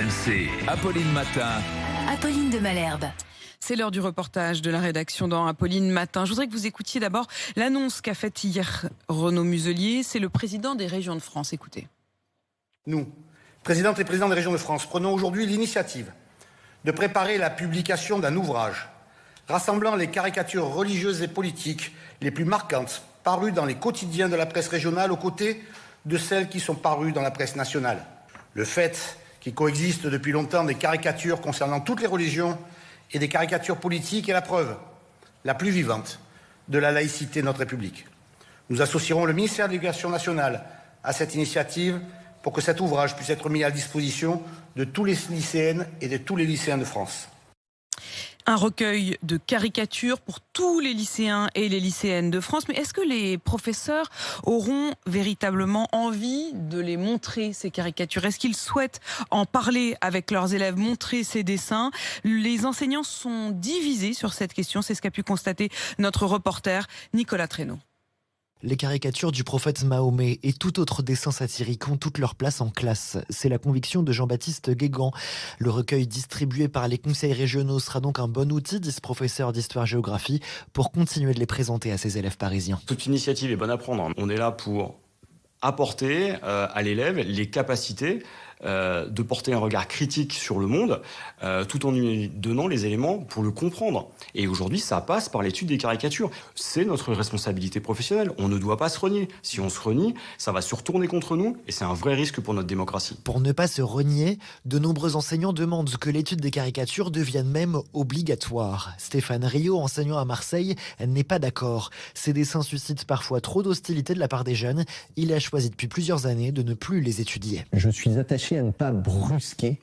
RMC, Apolline Matin. Apolline de Malherbe. C'est l'heure du reportage de la rédaction dans Apolline Matin. Je voudrais que vous écoutiez d'abord l'annonce qu'a faite hier Renaud Muselier. C'est le président des régions de France. Écoutez. Nous, présidentes et présidents des régions de France, prenons aujourd'hui l'initiative de préparer la publication d'un ouvrage rassemblant les caricatures religieuses et politiques les plus marquantes parues dans les quotidiens de la presse régionale aux côtés de celles qui sont parues dans la presse nationale. Le fait qu'il coexiste depuis longtemps des caricatures concernant toutes les religions et des caricatures politiques est la preuve la plus vivante de la laïcité de notre République. Nous associerons le ministère de l'Éducation nationale à cette initiative pour que cet ouvrage puisse être mis à disposition de tous les lycéennes et de tous les lycéens de France. Un recueil de caricatures pour tous les lycéens et les lycéennes de France. Mais est-ce que les professeurs auront véritablement envie de les montrer, ces caricatures? Est-ce qu'ils souhaitent en parler avec leurs élèves, montrer ces dessins? Les enseignants sont divisés sur cette question. C'est ce qu'a pu constater notre reporter Nicolas Traîneau. Les caricatures du prophète Mahomet et tout autre dessin satirique ont toute leur place en classe. C'est la conviction de Jean-Baptiste Guégan. Le recueil distribué par les conseils régionaux sera donc un bon outil, dit ce professeur d'histoire-géographie, pour continuer de les présenter à ses élèves parisiens. Toute initiative est bonne à prendre. On est là pour apporter à l'élève les capacités de porter un regard critique sur le monde, tout en lui donnant les éléments pour le comprendre. Et aujourd'hui, ça passe par l'étude des caricatures. C'est notre responsabilité professionnelle. On ne doit pas se renier. Si on se renie, ça va se retourner contre nous et c'est un vrai risque pour notre démocratie. Pour ne pas se renier, de nombreux enseignants demandent que l'étude des caricatures devienne même obligatoire. Stéphane Rio, enseignant à Marseille, n'est pas d'accord. Ces dessins suscitent parfois trop d'hostilité de la part des jeunes. Il a choisi depuis plusieurs années de ne plus les étudier. Je suis attaché à ne pas brusquer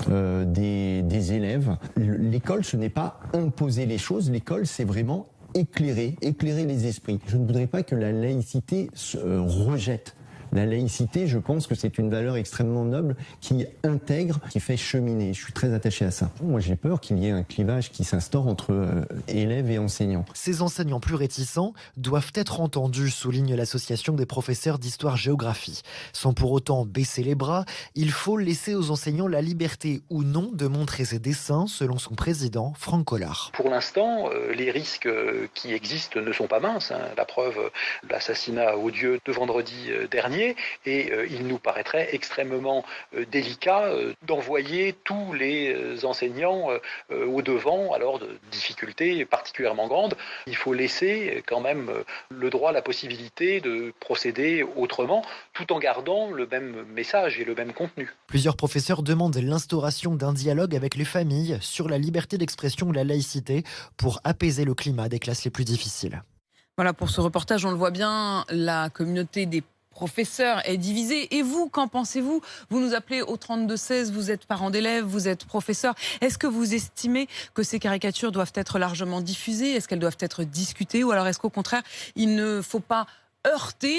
des élèves. L'école, ce n'est pas imposer les choses, l'école, c'est vraiment éclairer les esprits. Je ne voudrais pas que la laïcité se rejette. La laïcité, je pense que c'est une valeur extrêmement noble qui intègre, qui fait cheminer. Je suis très attaché à ça. Moi, j'ai peur qu'il y ait un clivage qui s'instaure entre élèves et enseignants. Ces enseignants plus réticents doivent être entendus, souligne l'association des professeurs d'histoire-géographie. Sans pour autant baisser les bras, il faut laisser aux enseignants la liberté ou non de montrer ces dessins, selon son président, Franck Collard. Pour l'instant, les risques qui existent ne sont pas minces. La preuve, l'assassinat odieux de vendredi dernier. Et il nous paraîtrait extrêmement délicat d'envoyer tous les enseignants au devant, alors de difficultés particulièrement grandes. Il faut laisser quand même le droit, la possibilité de procéder autrement, tout en gardant le même message et le même contenu. Plusieurs professeurs demandent l'instauration d'un dialogue avec les familles sur la liberté d'expression et la laïcité pour apaiser le climat des classes les plus difficiles. Voilà, pour ce reportage, on le voit bien, la communauté des professeur est divisé. Et vous, qu'en pensez-vous? Vous nous appelez au 32-16, vous êtes parent d'élèves, vous êtes professeur. Est-ce que vous estimez que ces caricatures doivent être largement diffusées? Est-ce qu'elles doivent être discutées? Ou alors est-ce qu'au contraire, il ne faut pas heurter